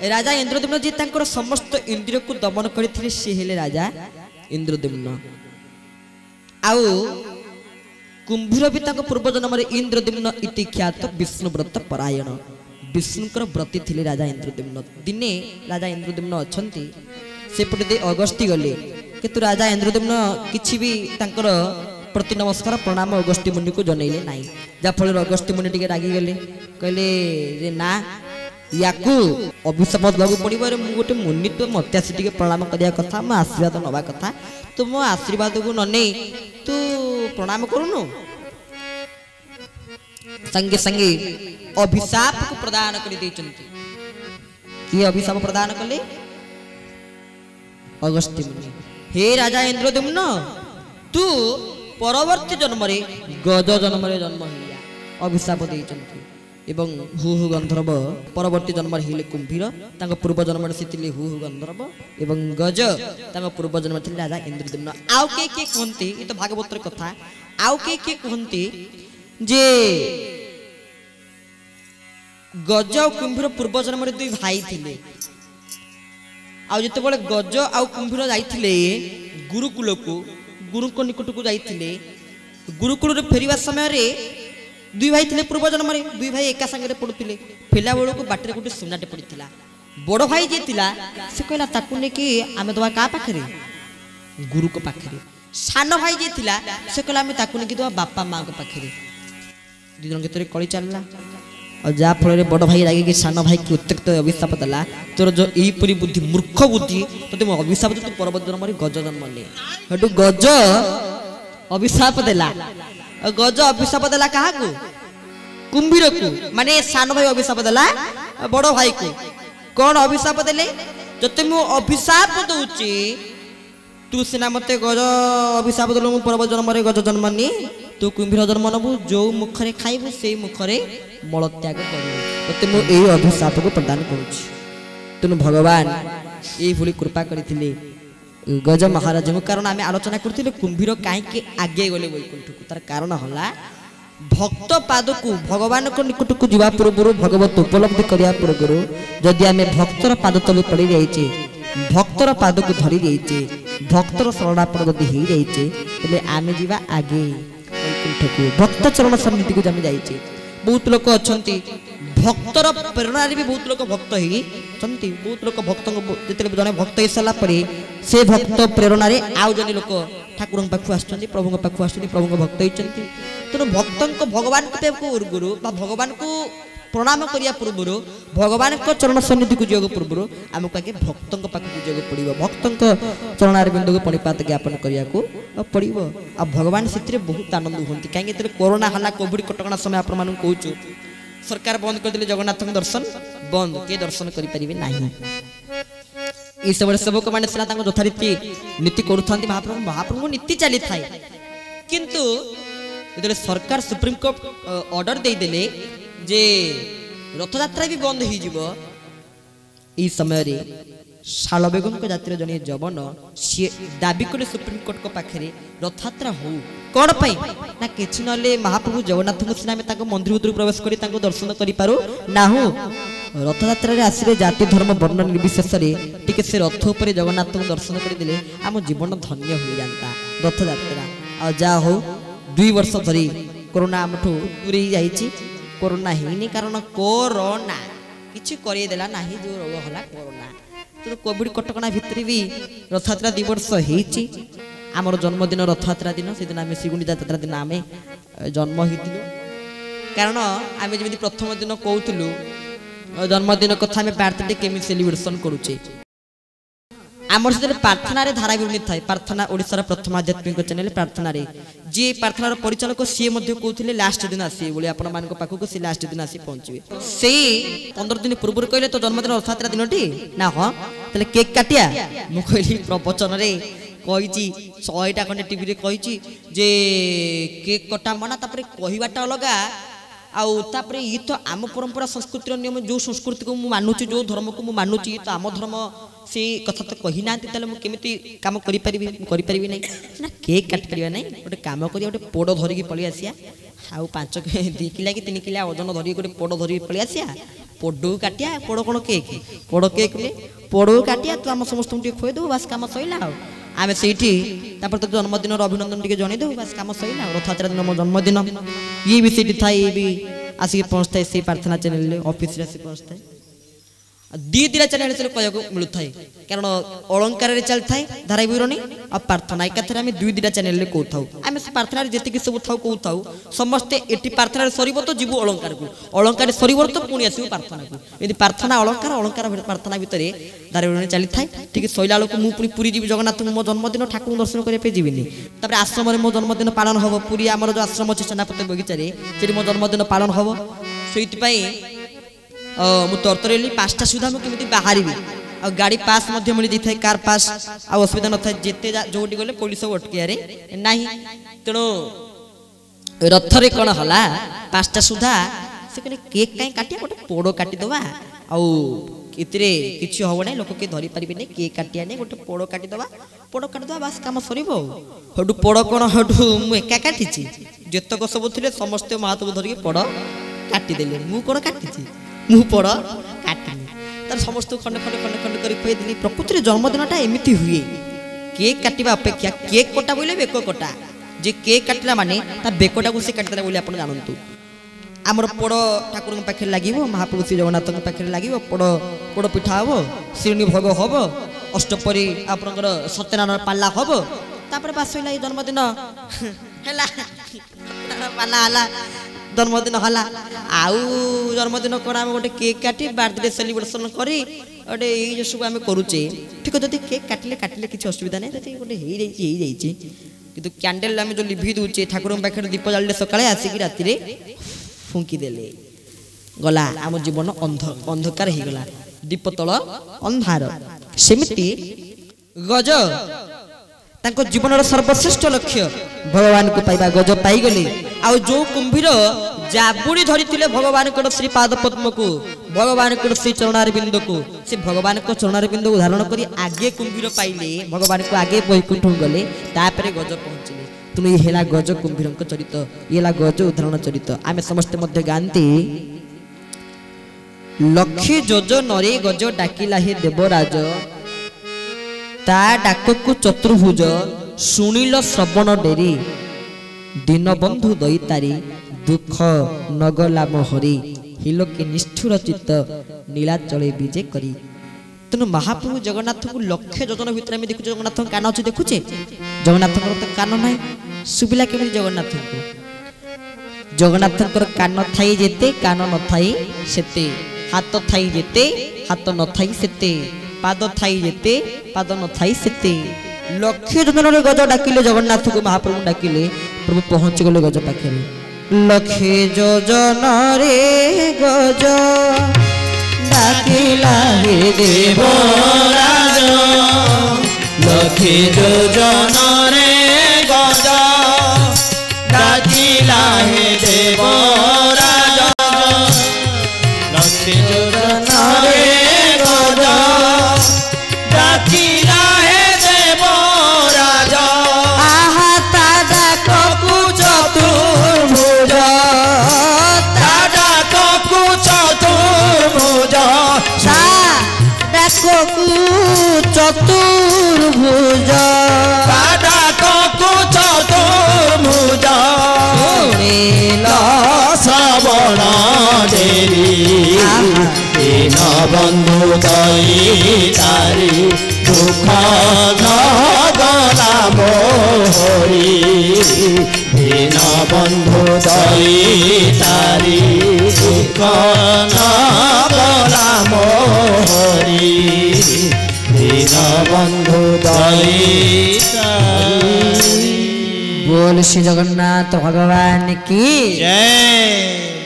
राजा इंद्रद्युम्न जी तांकर समस्त इंद्रिय को दमन करथिले से हेले राजा इंद्रद्युम्न आउ कुंभीर भी तांको पूर्व जन्म रे इंद्रद्युम्न इति ख्यात विष्णुव्रत परायण विष्णुकर व्रती थिले राजा इंद्रद्युम्न दिने राजा इंद्रद्युम्न अछंती सेपटे दे अगस्ती गले किंतु राजा इंद्रद्युम्न किछि भी तांकर प्रति नमस्कार प्रणाम अगस्ती मुनि को जनैले नाही जा फल अगस्ती मुनि टिके रागी गले कहले जे ना याकू अभिशाप लागू पड़िब मु गोटे मुनि तो मते आसी टिके प्रणाम करिया कथा म आशीर्वाद नबा कथा तो मो आशीर्वाद को नने तू प्रणाम करूनु संगे संगे अभिशाप को प्रदान कर देचंती कि अभिशाप प्रदान कले अगस्त्य मुनि हे राजा इंद्रद्युम्न तू परवर्ती जन्म रे गज जन्म रे जन्म हिया अभिशाप देचंती एवं हु हु गंधर्व परवर्ती जन्म हिले कुंभीर तांको पूर्व जन्म से थिले हु हु गंधर्व एवं गज तांको पूर्व जन्म थिले राजा इंद्रद्युम्न आउ के कहंती ये तो भागवतर कथा आउ के कहंती जे गज और कुंभीर पूर्व जन्म रे दुई भाई थिले आउ जते बळे गज आउ कुंभीर जाइथिले गुरुकुल को गुरु को निकट को जाइथिले गुरुकुल रे फेरिवा समय रे दुई भाई थिले पूर्व जन्म रे दुई भाई एका संगे पडुथिले फेला बेलो को बाटरे गुटे सुनाटे पडिथिला बड़ भाई जे थिला से कहला ताकू ने कि आमे दवा का पाखरे गुरु को पाखरे सान भाई जे थिला से कहला आमे ताकू ने कि दवा बापा मां को पाखरे दुई जन केतरे कळी चलला और जा फल बड़ भाई रागी कि सान भाई की उत्त्यक्त अभिशाप देला तोर जो एही परी बुद्धि मूर्ख बुद्धि तते मो अभिशाप तू परवर्ती जन्म रे गज जन्म ले हेटु गज अभिशाप देला गज अभिशाप देला कहा को कुंभीर को माने सान भाई अभिशाप देला बड़ भाई को कौन अभिशाप देले जते मु अभिशाप दउची तू सिना मते गज अभिशाप देलो मु परवर्ती जन्म रे गज जन्म नी तू कुंभीर जन्म नबु जो मुखरे खाइबु से मुखरे मल त्याग करू तते मु एही अभिशाप को प्रदान करूची तनु भगवान एही भली कृपा करिथिले गज महाराज को कारण आम आलोचना करथिले कुंभीर काहे के आगे गले वैकुंठ को तार कारण हला भक्त पाद को भगवान को निकट को जीवा पूर्व भगवत उपलब्धि करिया पूर्व जदि आम भक्तर पाद तले पड़ी जाइछे भक्तर पाद को धरी जाइछे भक्तर शरणापन जदि हो जाइछे तले आम जीवा आगे वैकुंठ को भक्त चरण सन्निधि को जमे जाइछे बहुत लोक अछंती भक्तर प्रेरणा भी बहुत लोक भक्त ही चंती बहुत लोक भक्त जते जने भक्त हे सला परे से भक्त प्रेरणा रे आउ जने लोक ठाकुर पाखु आछंती प्रभु पाखु आछंती प्रभु भक्त होइचंती तनो भक्तन को भगवान के गुरु बा भगवान को प्रणाम करिया पूर्व भगवान को चरण सन्निधि को जोग पूर्व आमको आगे भक्तन को पाखु जोग पड़िबो भक्तन को चरणार बिंदु को पणिपात ज्ञापन करिया को पड़िबो आ भगवान सितरे बहुत आनंद होंती काहे एते कोरोना हला कोविड कटकणा समय आपण मानु कहूछु सरकार बंद कर दिले जगन्नाथ दर्शन बंद के दर्शन करि परिबे नाही ई सब सेवक माने सला तांको यथारीति नीति करूथांती महाप्रभु नीति चली थाए किंतु जदे सरकार सुप्रीम कोर्ट ऑर्डर दे देले जे रथ यात्रा भी बंद हो जीवो ई समय रे शालबेगम को जातिर जने जवन सी दाबी करे सुप्रीम कोर्ट को पाखरे रथ यात्रा हो कोन पई ना किछि नले महाप्रभु जगन्नाथ सिना में ताको मंदिर उतर प्रवेश करी ताको दर्शन करि पारो ना हो रथ यात्रा रे आसीरे जाति धर्म वर्ण निर्विशेष रे टिके से रथ ऊपर जगन्नाथ को दर्शन करि दिले हम जीवन धन्य हो जानता रथ यात्रा आ जा हो 2 वर्ष धरी कोरोना हमठू दूरी जाईची कोरोना हेनी कारण कोरोना किछि करि देला नाही जो रोग होला कोरोना तो कोविड कटकणा भितर भी रथयात्रा 2 वर्ष हेची आमर जन्मदिन रथयात्रा दिन से दिन आम श्रीगुंडीचा यात्रा दिन आम जन्म होइतिलु कारण आम जमी प्रथम दिन कहूलु जन्मदिन कथा आम बर्थडे केमी सेलिब्रेशन करुचे आमर से प्रार्थना रे धारा विवरणी थाए प्रार्थना ओडिसा प्रथम आध्यात्मिक चैनल प्रार्थना रे जी प्रार्थना परिचालक सी मध्य कहते लास्ट दिन आसी बोले आपण मान पाखक से लास्ट दिन आसी पहुंचे से 15 दिन पूर्व कहले तो जन्मदिन रथयात्रा दिनटी ना हाँ तले केक काटिया मु कहली प्रवचन रे कही 100टा खंडे टीवी रे कही जे केक कटा मना तापर कहवाटा अलगा आउ तापर ये तो आम परंपरा संस्कृतिर नियम जो संस्कृति को मु मानुची जो धर्म को मु मानुची तो आम धर्म से कथा तो कही ना केमी कम करी ना केक काटि पार ना गोटे कम कर गोटे पोड़ धरिकी पलि आसिया आउ 2 किला कि 3 किला ओजन धरिकी गोटे पोड़ धरिकी पलि आसिया पड़ू काटिया पड़ कौन केक पड़ केक पड़ू काटिया तू आम समस्त खुएदेव बास कम सैला आम से तो जन्मदिन अभिनंदन टे जनईदेव बास कम सैला रथयात्रा दिन मो जन्मदिन ये भी सीटी था ये भी आसिक पहुँचता है से प्रार्थना चैनल ऑफिस आसिक पहुँचता है दी दिला चैनल कहूँ मिलू है कारण अलंकार चलता है धाराविवरणी और प्रार्थना एकाथर आम दुई दिटा चैनल कहूँ आम से प्रार्थना जी सब था कहूँ समस्ते ये प्रार्थना सर तो जीव अलंकार को अलंकार सर तो पुणी आसू प्रार्थना को यदि प्रार्थना अलंकार अलंकार प्रार्थना भितर धाराविवरणी चली था ठीक सैला बेलू मुझे पुरी जी जगन्नाथ मो जन्मदिन ठाकुर दर्शन करने जीविनी आश्रम मो जन्मदिन पालन हम पुरी आमर जो आश्रम अच्छे सेनापति बगीचारे से मो जन्मदिन पालन हम से मुझे तरतरी 5टा सुधा मुझे बाहर आ गाड़ी पास मिल जाए कार पास असुविधा न था जिते जो गले पुलिस अटकिया ना तेणु रथरे कौन है 5टा सुधा से कहले केक कहीं काटिया गोटे पोड़ काटिदवा आउे किसी हम ना लोक किए धरी पारे केक काटिया नहीं गोटे पोड़ काटिदवा बास कम सर हटू पोड़ कौन हटू मुझे एका काटी जितक सब थे समस्त महादेव धरिक पोड़ काटिदेले मु कौन काटी मु पड़ काटनी तार समस्त खंड खंड खंड खंड कर खुएदी प्रकृति जन्मदिनटा एमती हुए केक काटा अपेक्षा केक कटा बोले बेक कटा जे केक काटला माने ता बेकटा को से काटला बोले आप जानतु आमर पोड़ ठाकुर पाखे लगे महाप्रभु श्री जगन्नाथ पाखे लगे पोड़ पिठा हम श्रीणी भोग हम अष्टपरी आपंकर सत्यनारायण पाला हम तापर बास होइला जन्मदिन पाला हला जन्मदिन हला आउ जन्मदिन कौन आम गोटे केक काटी बर्थडे सेलिब्रेशन करी गोटे ये सब आम करुचे ठीक है जब केक काटिले काटिले किसी असुविधा नहीं जब गोटे कि कैंडल आम जो लिभि दूचे ठाकुर पाखे दीप जाले सकाଳେ आसिकी राति फुंकीदेले गला आम जीवन अंधकार हो गला दीप तल अंधार सेमिति गज तांको जीवन सर्वश्रेष्ठ लक्ष्य भगवान को पाइबा गज पाईगले आ जो कुंभीर जाबुड़ी धरी भगवान को श्री पाद पद्म को भगवान को श्री चरणार बिंद को से भगवान को चरणार बिंद को धारण करी आगे कुंभीर पाइले भगवान को आगे वैकुंठ गले तापरे गज पहुंचले तुम ये हेला गज कुंभीर चरित ये गज उदाहरण चरित आम समस्ते मध्य गांती लक्ष्य जोज नरे गज डाकिला हे देवराज ता डाककु चतुर्भुज शुणिल श्रवण डेरी दीनबंधु दैतारी दुख नगला मोहरी हिलोके निष्ठुर चित्त नीलाचले विजय करी तेणु महाप्रभु जगन्नाथ को लक्ष्य योजन भितर आम देखु जगन्नाथ कान अच्छे देखुचे जगन्नाथ तो कान ना सुबिला केमी जगन्नाथ को जगन्नाथ कान थाई जेते कान न थाई सेते हाथ थाई जेते हाथ न थाई सेते पाद थाई जेते पाद न थाई सेते लक्ष्य योजन गज डाकिले जगन्नाथ को महाप्रभु डाकिले प्रभु पहुंच गले गज पाखे लक्ष्य योजन रे गज डाकिला हे देवराज लक्ष्य योजन रे गज डाकिला हे देवराज लक्ष्य योजन रे गज डाकिला हे देवराज आहा ताजा ककु चतुर्भुज ताजा ककु चतुर्भुज डाककु चतुर्भुज ताजा ककु चतुर्भुज शुणिला श्रवण डेरी दीनबंधु दैतारी दुख नगला मोहरी दीनबंधु दैतारी दुख नगला मोहरी दीनबंधु दैतारी। बोल श्री जगन्नाथ भगवान की जय।